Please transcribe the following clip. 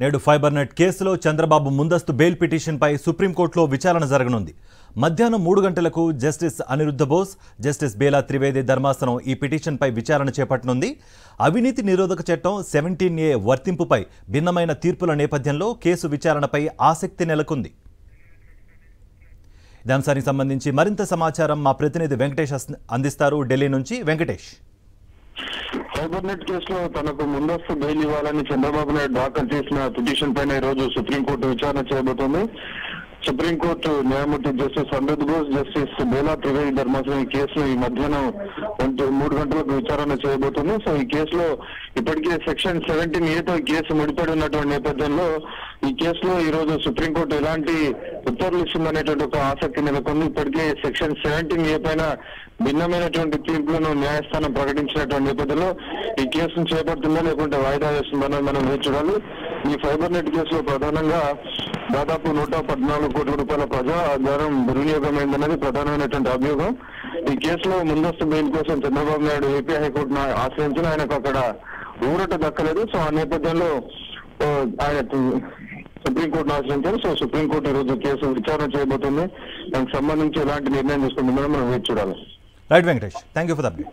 నేడు fibre net కేసులో చంద్రబాబు ముందస్తు బెయిల్ పిటిషన్పై సుప్రీంకోర్టులో విచారణ జరగనుంది. మధ్యాహ్నం 3 గంటలకు జస్టిస్ అనిరుద్ధ బోస్, జస్టిస్ బేలా త్రివేది ధర్మాసనం ఈ పిటిషన్పై విచారణ చేపట్టనుంది. అవినీతి నిరోధక చట్టం 17A వర్తింపుపై భిన్నమైన తీర్పుల నేపథ్యంలో కేసు విచారణపై ఆసక్తి నెలకొంది. ఈ అంశానికి సంబంధించి మరింత సమాచారం మా ప్రతినిధి వెంకటేష్ అందిస్తారు. ఢిల్లీ నుంచి వెంకటేష్. ఫైబర్ నెట్ కేసులో తనకు ముందస్తు బెయిల్ ఇవ్వాలని చంద్రబాబు నాయుడు దాఖలు చేసిన పిటిషన్ పైన ఈ రోజు సుప్రీంకోర్టు విచారణ చేయబోతోంది. సుప్రీంకోర్టు న్యాయమూర్తి జస్టిస్ అనిరుద్ధ బోస్, జస్టిస్ బేలా త్రివేది ధర్మాసనం ఈ కేసును ఈ మధ్యాహ్నం 3 గంటలకు విచారణ చేయబోతుంది. సో ఈ కేసులో ఇప్పటికే సెక్షన్ 17A ఈ కేసు ముడిపడి ఉన్నటువంటి నేపథ్యంలో ఈ కేసులో ఈ రోజు సుప్రీంకోర్టు ఎలాంటి ఉత్తర్వులు ఇస్తుందనేటువంటి ఒక ఆసక్తి నెలకొంది. ఇప్పటికే సెక్షన్ 17A పైన భిన్నమైనటువంటి తీర్పులను న్యాయస్థానం ప్రకటించినటువంటి నేపథ్యంలో ఈ కేసును చేపడుతుందా లేకుంటే వాయిదా వేస్తుందని మనం వేచి చూడాలి. ఈ ఫైబర్ నెట్ కేసులో ప్రధానంగా దాదాపు 114 కోట్ల రూపాయల ప్రజా ఆధారం దుర్వినియోగమైందన్నది ప్రధానమైనటువంటి అభియోగం. ఈ కేసులో ముందస్తు బెయిల్ కోసం చంద్రబాబు నాయుడు ఏపీ హైకోర్టును ఆశ్రయించిన ఆయనకు అక్కడ ఊరట దక్కలేదు. సో ఆ నేపథ్యంలో ఆయన సుప్రీంకోర్టును ఆశ్రయించారు. సో సుప్రీంకోర్టు ఈ రోజు కేసు విచారణ చేయబోతుంది. దానికి సంబంధించి ఎలాంటి నిర్ణయం తీసుకుంటుందో మనం వేచి చూడాలి. Right Venkatesh, thank you for the update.